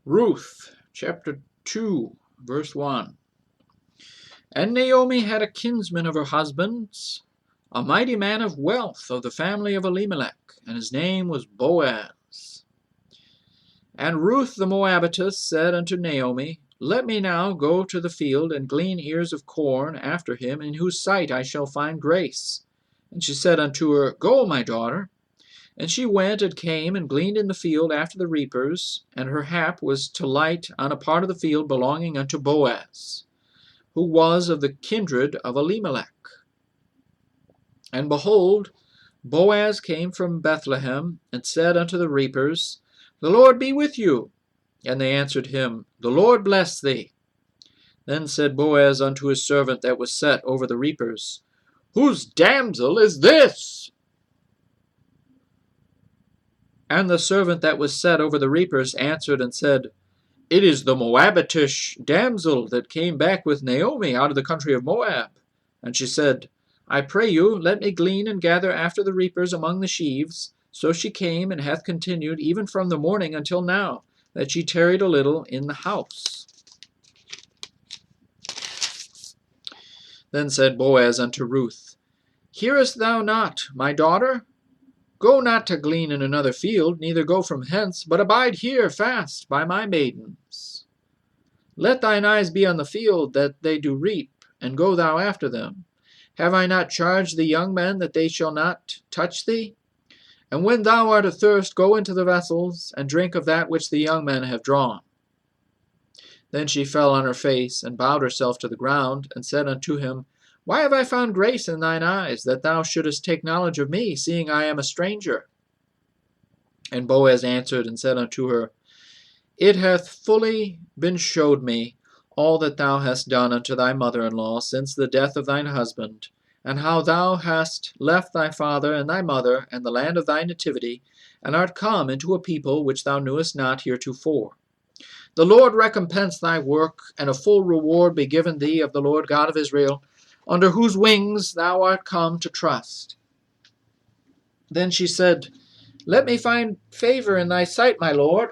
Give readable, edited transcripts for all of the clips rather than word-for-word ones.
Ruth, chapter 2, verse 1. And Naomi had a kinsman of her husband's, a mighty man of wealth of the family of Elimelech, and his name was Boaz. And Ruth the Moabitess said unto Naomi, Let me now go to the field and glean ears of corn after him, in whose sight I shall find grace. And she said unto her, Go, my daughter. And she went and came and gleaned in the field after the reapers, and her hap was to light on a part of the field belonging unto Boaz, who was of the kindred of Elimelech. And behold, Boaz came from Bethlehem, and said unto the reapers, The Lord be with you. And they answered him, The Lord bless thee. Then said Boaz unto his servant that was set over the reapers, Whose damsel is this? And the servant that was set over the reapers answered and said, It is the Moabitish damsel that came back with Naomi out of the country of Moab. And she said, I pray you, let me glean and gather after the reapers among the sheaves. So she came, and hath continued even from the morning until now, that she tarried a little in the house. Then said Boaz unto Ruth, Hearest thou not, my daughter? Go not to glean in another field, neither go from hence, but abide here fast by my maidens. Let thine eyes be on the field that they do reap, and go thou after them. Have I not charged the young men that they shall not touch thee? And when thou art athirst, go into the vessels, and drink of that which the young men have drawn. Then she fell on her face, and bowed herself to the ground, and said unto him, Why have I found grace in thine eyes, that thou shouldest take knowledge of me, seeing I am a stranger? And Boaz answered and said unto her, It hath fully been showed me all that thou hast done unto thy mother-in-law since the death of thine husband, and how thou hast left thy father and thy mother and the land of thy nativity, and art come into a people which thou knewest not heretofore. The Lord recompense thy work, and a full reward be given thee of the Lord God of Israel, under whose wings thou art come to trust. Then she said, Let me find favor in thy sight, my lord,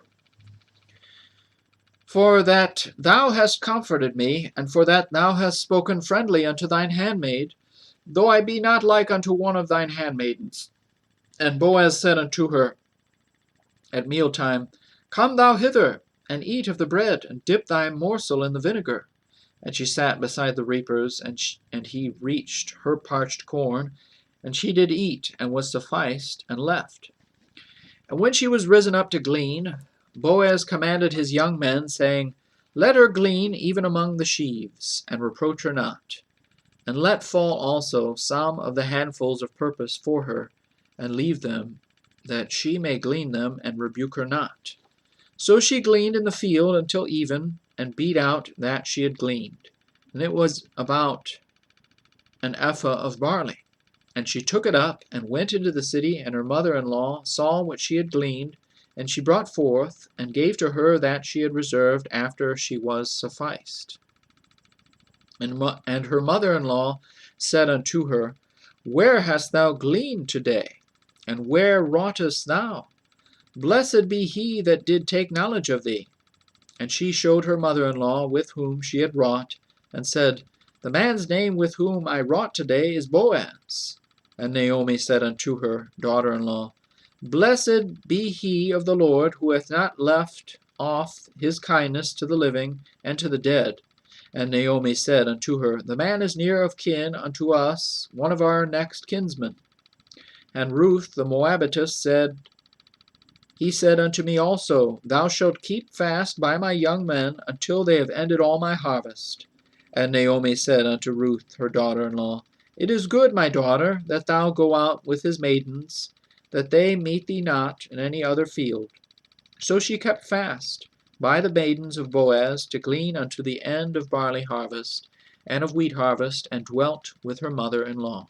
for that thou hast comforted me, and for that thou hast spoken friendly unto thine handmaid, though I be not like unto one of thine handmaidens. And Boaz said unto her at mealtime, Come thou hither, and eat of the bread, and dip thy morsel in the vinegar. And she sat beside the reapers, and he reached her parched corn, and she did eat, and was sufficed, and left. And when she was risen up to glean, Boaz commanded his young men, saying, Let her glean even among the sheaves, and reproach her not. And let fall also some of the handfuls of purpose for her, and leave them, that she may glean them, and rebuke her not. So she gleaned in the field until even, and beat out that she had gleaned. And it was about an ephah of barley. And she took it up, and went into the city, and her mother-in-law saw what she had gleaned, and she brought forth, and gave to her that she had reserved after she was sufficed. And her mother-in-law said unto her, Where hast thou gleaned today? And where wroughtest thou? Blessed be he that did take knowledge of thee. And she showed her mother-in-law with whom she had wrought, and said, The man's name with whom I wrought today is Boaz. And Naomi said unto her daughter-in-law, Blessed be he of the Lord, who hath not left off his kindness to the living and to the dead. And Naomi said unto her, The man is near of kin unto us, one of our next kinsmen. And Ruth the Moabitess said, He said unto me also, Thou shalt keep fast by my young men until they have ended all my harvest. And Naomi said unto Ruth her daughter-in-law, It is good, my daughter, that thou go out with his maidens, that they meet thee not in any other field. So she kept fast by the maidens of Boaz to glean unto the end of barley harvest and of wheat harvest, and dwelt with her mother-in-law.